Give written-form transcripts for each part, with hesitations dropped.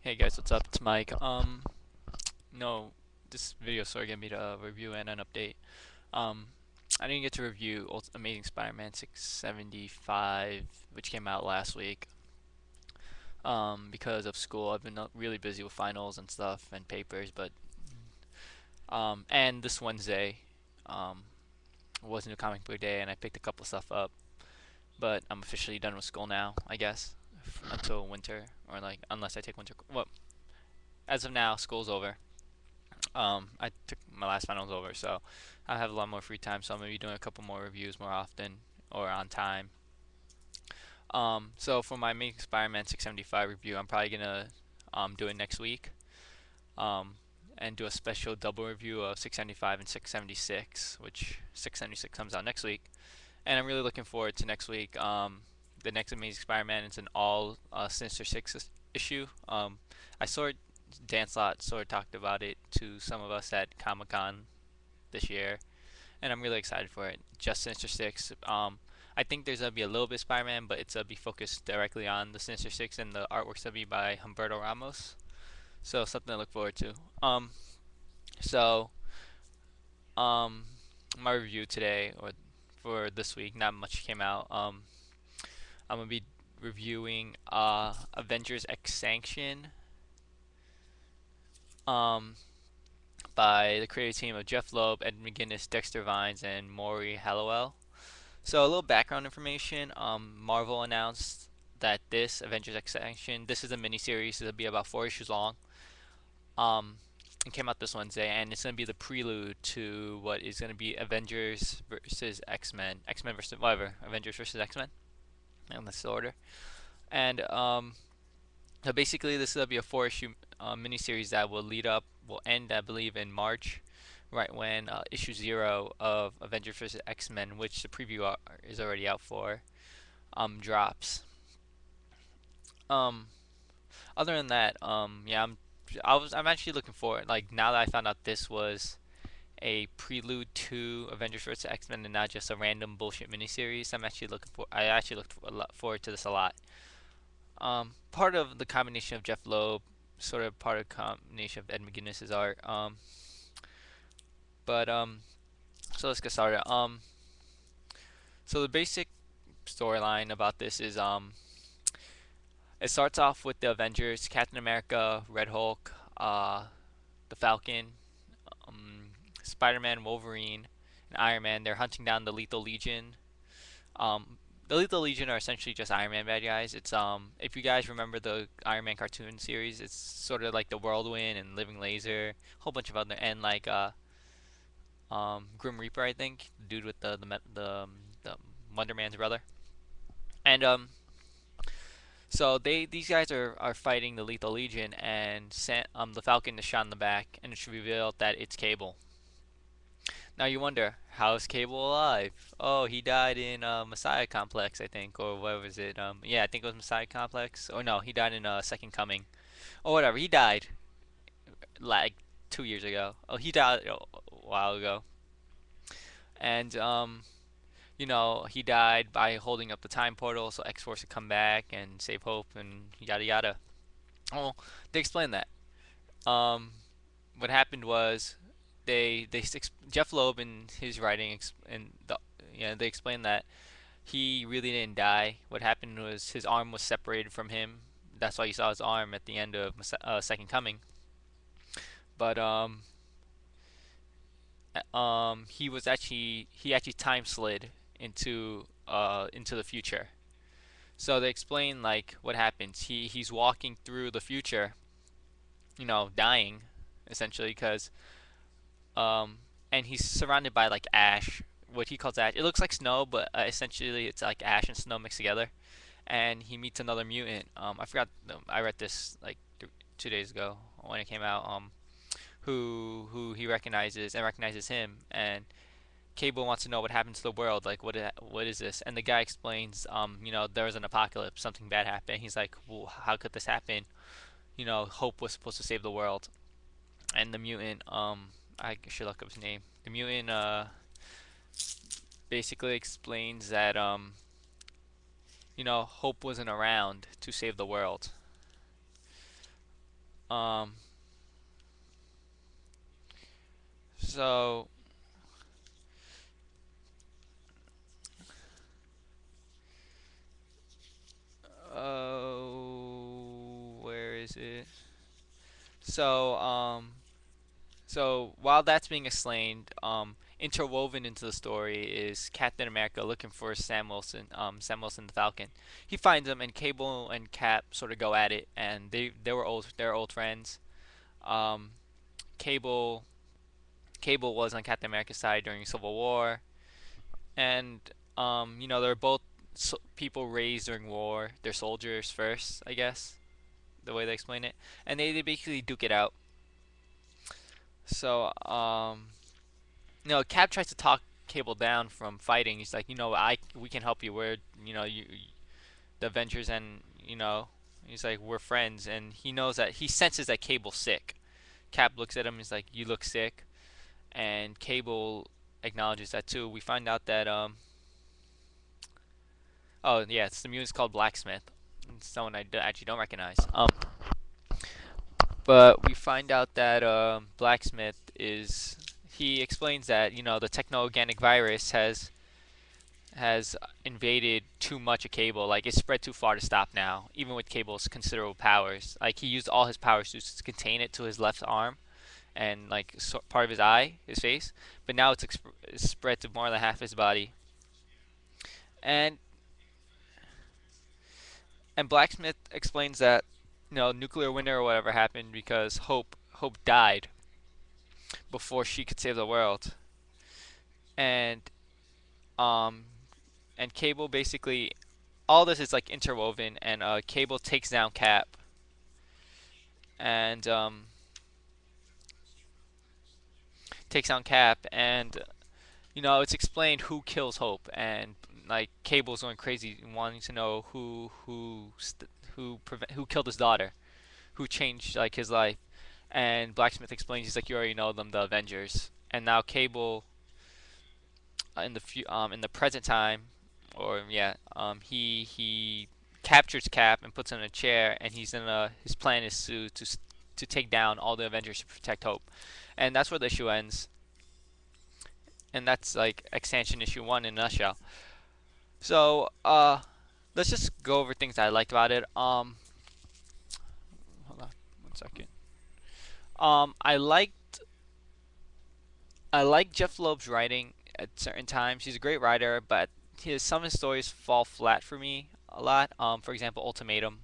Hey guys, what's up? It's Mike. No, this video is sort of gonna be a review and an update. Um, I didn't get to review Amazing Spider-Man 675, which came out last week. Because of school, I've been really busy with finals and stuff and papers, but and this Wednesday, um, wasn't a comic book day, and I picked a couple stuff up. But I'm officially done with school now, I guess, until winter, or like unless I take winter. Well, as of now, school's over. I took my last finals over, so I have a lot more free time. So I'm gonna be doing a couple more reviews more often or on time. So for my Amazing Spider-Man 675 review, I'm probably gonna do it next week. Um, and do a special double review of 675 and 676, which 676 comes out next week. And I'm really looking forward to next week. The next Amazing Spider-Man is an all Sinister Six issue. I saw it, Dan Slott sort of talked about it to some of us at Comic Con this year, and I'm really excited for it. Just Sinister Six. I think there's gonna be a little bit Spider-Man, but it's gonna be focused directly on the Sinister Six, and the artwork's gonna be by Humberto Ramos. So something to look forward to. So um, my review today or for this week, not much came out. I'm gonna be reviewing Avengers X-Sanction um, by the creative team of Jeph Loeb, Ed McGuinness, Dexter Vines, and Morry Hollowell. So a little background information. Marvel announced that this Avengers X-Sanction, this is a miniseries. It'll be about 4 issues long. It came out this Wednesday, and it's gonna be the prelude to what is gonna be Avengers versus X-Men, X-Men versus whatever, Avengers versus X-Men, in this order. And so basically, this will be a 4 issue miniseries that will end, I believe, in March, right when issue 0 of Avengers vs. X-Men, which the preview is already out for, drops. Um, Other than that, yeah, I'm actually looking forward. Like now that I found out this was a prelude to Avengers vs. X-Men and not just a random bullshit miniseries, I actually looked forward to this a lot. Part of the combination of Jeph Loeb, sort of part of the combination of Ed McGuinness's art. But so let's get started. So the basic storyline about this is it starts off with the Avengers, Captain America, Red Hulk, the Falcon, Spider-Man, Wolverine, and Iron Man. They're hunting down the Lethal Legion. Um, the Lethal Legion are essentially just Iron Man bad guys. It's if you guys remember the Iron Man cartoon series, it's sort of like the Whirlwind and Living Laser, a whole bunch of other and like Grim Reaper, I think, the dude with the Wonder Man's brother. And so these guys are fighting the Lethal Legion, and the Falcon is shot in the back, and it's revealed that it's Cable. Now you wonder, how is Cable alive? Oh, he died in Messiah Complex, I think, or what was it? Yeah, I think it was Messiah Complex. Or no, he died in Second Coming, or whatever. He died like 2 years ago. Oh, he died a while ago, and he died by holding up the time portal so X Force could come back and save Hope and yada yada. Well, they explained that. Um, what happened was Jeph Loeb in his writing they explained that he really didn't die. What happened was his arm was separated from him. That's why you saw his arm at the end of Second Coming. But he actually time slid into the future. So they explain like what happens. He's walking through the future, dying essentially because um and he's surrounded by like ash, what he calls ash. It looks like snow, but essentially it's like ash and snow mixed together. And he meets another mutant. I forgot. I read this like 2 days ago when it came out. Who he recognizes him, and Cable wants to know what happened to the world. Like, what is this? And the guy explains, there was an apocalypse, something bad happened. He's like, well, how could this happen? Hope was supposed to save the world. And the mutant, I should look up his name. The mutant, basically explains that, Hope wasn't around to save the world. Um, so, where is it? So, so while that's being explained, interwoven into the story is Captain America looking for Sam Wilson the Falcon. He finds him, and Cable and Cap sort of go at it, and they're old friends. Um, Cable Cable was on Captain America's side during Civil War, and they're both people raised during war. They're soldiers first, I guess, the way they explain it, and they basically duke it out. So, Cap tries to talk Cable down from fighting. He's like, we can help you. We're, the Avengers, and he's like, we're friends, and he senses that Cable's sick. Cap looks at him. He's like, you look sick, and Cable acknowledges that too. We find out that oh yeah, it's the mutant's called Blacksmith. It's someone actually don't recognize. But we find out that Blacksmith is. He explains that the techno-organic virus has invaded too much of Cable. Like it's spread too far to stop now, even with Cable's considerable powers. Like he used all his powers to contain it to his left arm and like part of his eye, his face. But now it's spread to more than half his body. And Blacksmith explains that nuclear winter or whatever happened because Hope died before she could save the world. And um Cable basically all this is like interwoven, and Cable takes down Cap, and it's explained who kills Hope, and like Cable's going crazy wanting to know who killed his daughter, who changed like his life. And Blacksmith explains, he's like, you already know them, the Avengers. And now Cable in the present time, or yeah, he captures Cap and puts him in a chair, and his plan is to take down all the Avengers to protect Hope, and that's where the issue ends. And that's like X-Sanction issue 1 in a nutshell. So let's just go over things that I liked about it. Hold on 1 second. I like Jeph Loeb's writing at certain times. He's a great writer, but some of his stories fall flat for me a lot. For example, Ultimatum.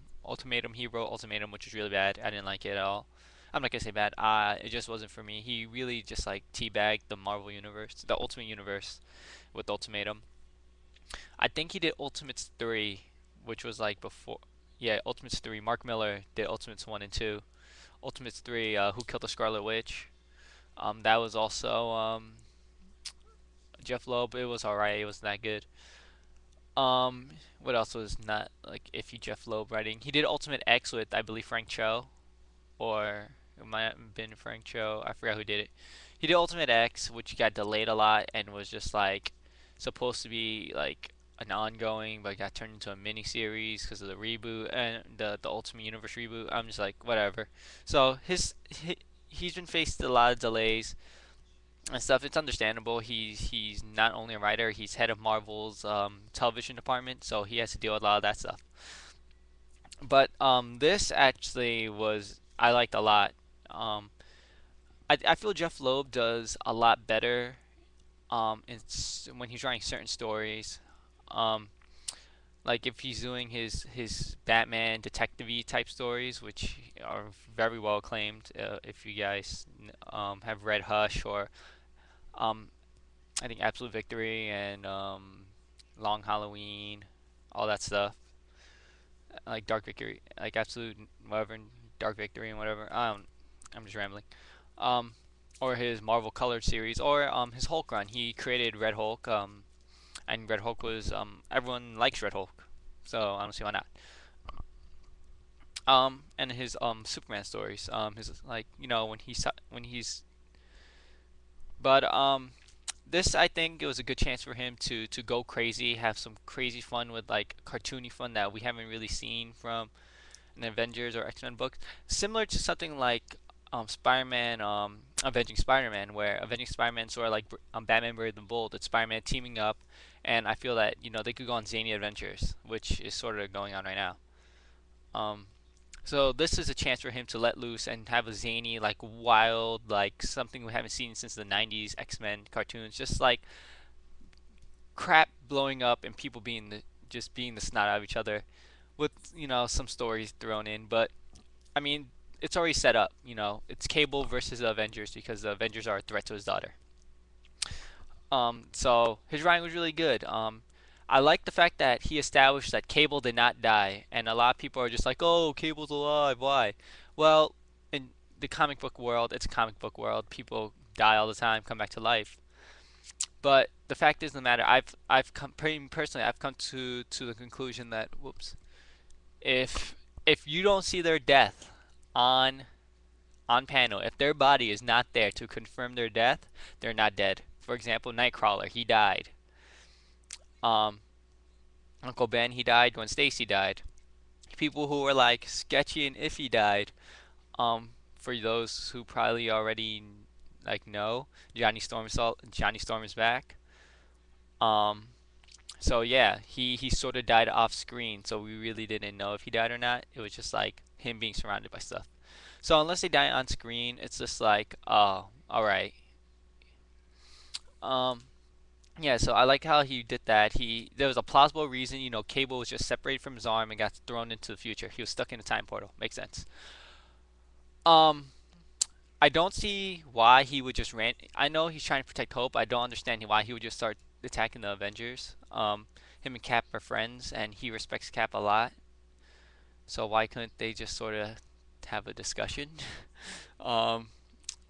He wrote Ultimatum, which was really bad. I didn't like it at all. I'm not gonna say bad. It just wasn't for me. He really just like teabagged the Marvel universe, the Ultimate Universe, with Ultimatum. I think he did Ultimates 3, which was like before. Yeah, Ultimates 3. Mark Miller did Ultimates 1 and 2. Ultimates 3, Who Killed the Scarlet Witch. That was also Jeph Loeb. It was alright. It wasn't that good. What else was not like iffy Jeph Loeb writing? He did Ultimate X with, I believe, Frank Cho, or it might have been Frank Cho. I forgot who did it. He did Ultimate X, which got delayed a lot and was just like supposed to be like an ongoing, but got turned into a mini series because of the reboot and the Ultimate Universe reboot. I'm just like whatever. So he's been faced a lot of delays and stuff. It's understandable. He's not only a writer, he's head of Marvel's television department, so he has to deal with a lot of that stuff. But this actually was I liked a lot. Um, I feel Jeph Loeb does a lot better when he's writing certain stories. Um, like if he's doing his Batman detective-y type stories, which are very well acclaimed. If you guys have read Hush or um, I think Absolute Victory and Long Halloween, all that stuff, like Dark Victory, like Absolute whatever, Dark Victory and whatever. I'm just rambling. Um, or his Marvel Colored series, or his Hulk run. He created Red Hulk, and Red Hulk was everyone likes Red Hulk, so I don't see why not. And his Superman stories, his like when he's but this I think it was a good chance for him to go crazy, have some crazy fun with like cartoony fun that we haven't really seen from in Avengers or X-Men books, similar to something like Spider-Man, Avenging Spider-Man, where Avenging Spider-Man sort of like Batman Brave and the Bold. It's Spider-Man teaming up, and I feel that they could go on zany adventures, which is sort of going on right now. Um, so this is a chance for him to let loose and have a zany, like wild, like something we haven't seen since the '90s X-Men cartoons, just like crap blowing up and people just being the snot out of each other, with some stories thrown in. But I mean, it's already set up. It's Cable versus the Avengers because the Avengers are a threat to his daughter. So his writing was really good. I like the fact that he established that Cable did not die, and a lot of people are just like, "Oh, Cable's alive. Why?" Well, in the comic book world, it's a comic book world. People die all the time, come back to life. But the fact is, no matter. I've come personally, I've come to the conclusion that whoops, if you don't see their death on panel, if their body is not there to confirm their death, they're not dead. For example, Nightcrawler, he died. Um, Uncle Ben, he died. Gwen Stacy died. People who were like sketchy and iffy died. For those who probably already like know, Johnny Storm is back. Um, so yeah, he sort of died off screen, so we really didn't know if he died or not. It was just like him being surrounded by stuff. So unless they die on screen, it's just like, oh, all right. Um, yeah. So I like how he did that. There was a plausible reason. Cable was just separated from his arm and got thrown into the future. He was stuck in a time portal. Makes sense. Um, I don't see why he would just ran. I know he's trying to protect Hope. I don't understand why he would just start attacking the Avengers. Him and Cap are friends, and he respects Cap a lot. So why couldn't they just sort of have a discussion? um,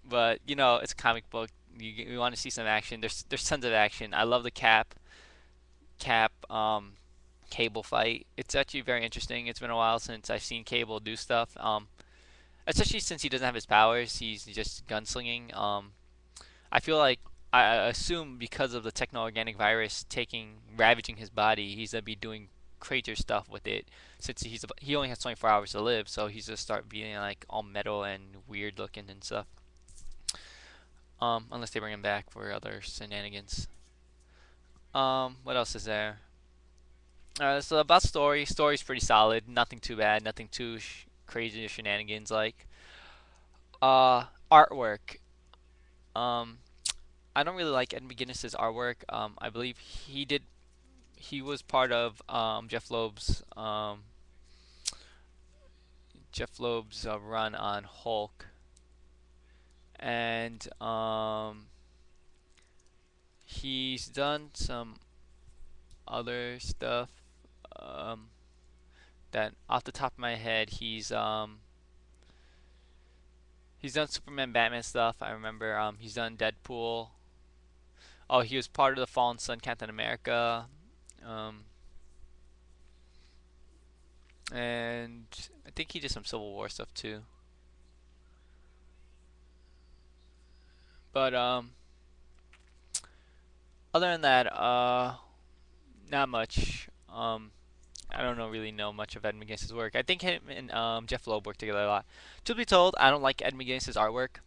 but it's a comic book. You want to see some action. There's tons of action. I love the Cap Cable fight. It's actually very interesting. It's been a while since I've seen Cable do stuff. Especially since he doesn't have his powers. He's just gunslinging. I feel like I assume because of the techno-organic virus ravaging his body, he's gonna be doing crazier stuff with it. Since he only has 24 hours to live, so he's gonna start being like all metal and weird looking and stuff. Unless they bring him back for other shenanigans. What else is there? So about story's pretty solid. Nothing too bad. Nothing too crazy shenanigans like. Artwork. Um, I don't really like Ed McGuinness's artwork. I believe he was part of Jeph Loeb's run on Hulk, and he's done some other stuff. Um, that off the top of my head, he's done Superman, Batman stuff. I remember he's done Deadpool. Oh, he was part of the Fallen Sun Captain America. Um, and I think he did some Civil War stuff too. But other than that, not much. I don't really know much of Ed McGuinness's work. I think him and Jeph Loeb work together a lot. To be told, I don't like Ed McGuinness's artwork.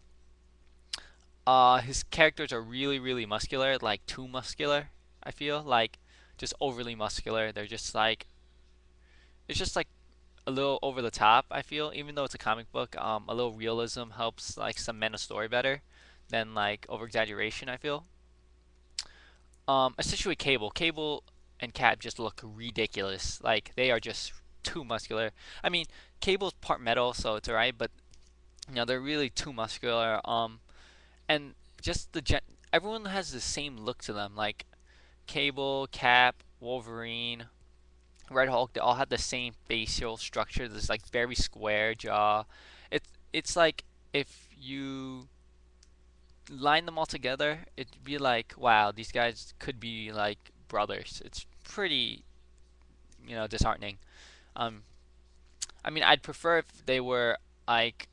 His characters are really, really muscular, like too muscular. I feel like just overly muscular. They're just like it's just like a little over the top. I feel even though it's a comic book, a little realism helps like cement a story better than like over exaggeration. I feel. Especially with Cable and Cap just look ridiculous. Like they are just too muscular. I mean, Cable's part metal, so it's alright, but they're really too muscular. And just everyone has the same look to them. Like Cable, Cap, Wolverine, Red Hulk, they all have the same facial structure. This like very square jaw. It's like if you line them all together, it'd be like, wow, these guys could be like brothers. It's pretty, disheartening. Um, I mean, I'd prefer if they were like,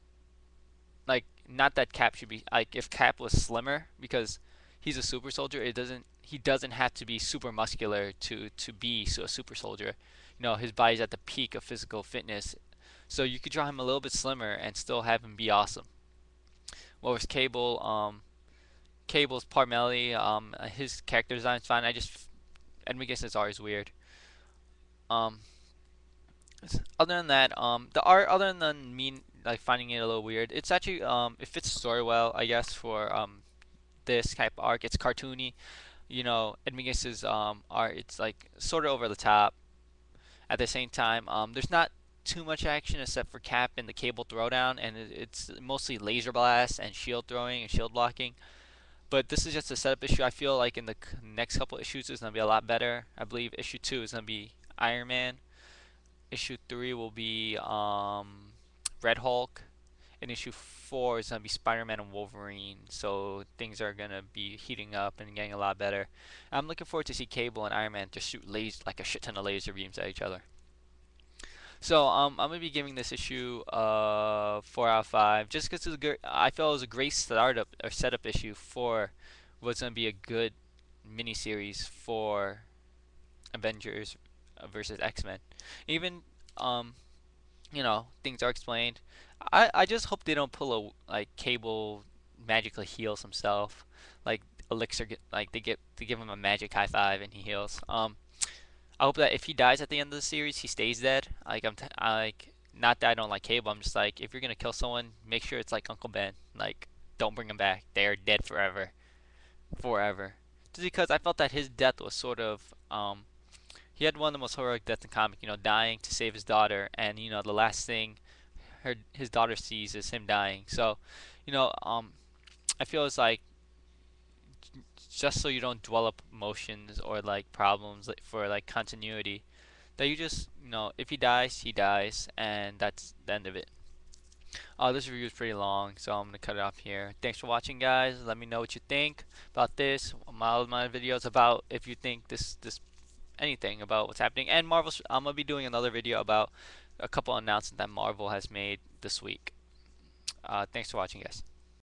not that Cap should be like if Cap was slimmer because he's a super soldier. He doesn't have to be super muscular to be a super soldier. His body's at the peak of physical fitness, So you could draw him a little bit slimmer and still have him be awesome. Whereas Cable's Parmelli, his character design's fine. McGuinness is always weird. Um, Other than that, the art, other than me like finding it a little weird, it's actually it fits the story well, I guess, for this type of arc. It's cartoony. McGuinness's art, it's like sort of over the top. At the same time, there's not too much action except for Cap and the Cable throwdown, and it's mostly laser blasts and shield throwing and shield blocking. But this is just a setup issue. I feel like in the next couple issues is gonna be a lot better. I believe issue 2 is gonna be Iron Man. Issue 3 will be Red Hulk. And issue 4 is gonna be Spider-Man and Wolverine. So things are gonna be heating up and getting a lot better. I'm looking forward to see Cable and Iron Man just shoot like a shit ton of laser beams at each other. So I'm gonna be giving this issue 4 out of 5, just because I felt it was a great startup or setup issue for what's gonna be a good miniseries for Avengers versus X-Men. Even um things are explained. I just hope they don't pull a like Cable magically heals himself, like Elixir like they give him a magic high five and he heals. I hope that if he dies at the end of the series, he stays dead. I like not that I don't like Cable. I'm just like if you're gonna kill someone, make sure it's like Uncle Ben. Like don't bring him back. They are dead forever, forever. Just because I felt that his death was sort of he had one of the most heroic deaths in comic. Dying to save his daughter, and the last thing his daughter sees is him dying. So, you know I feel it's like just so you don't dwell up emotions or like problems like, for like continuity, that you just if he dies, he dies, and that's the end of it. This review is pretty long, so I'm gonna cut it off here. Thanks for watching, guys. Let me know what you think about this. My videos about if you think this anything about what's happening, and I'm gonna be doing another video about a couple announcements that Marvel has made this week. Thanks for watching, guys.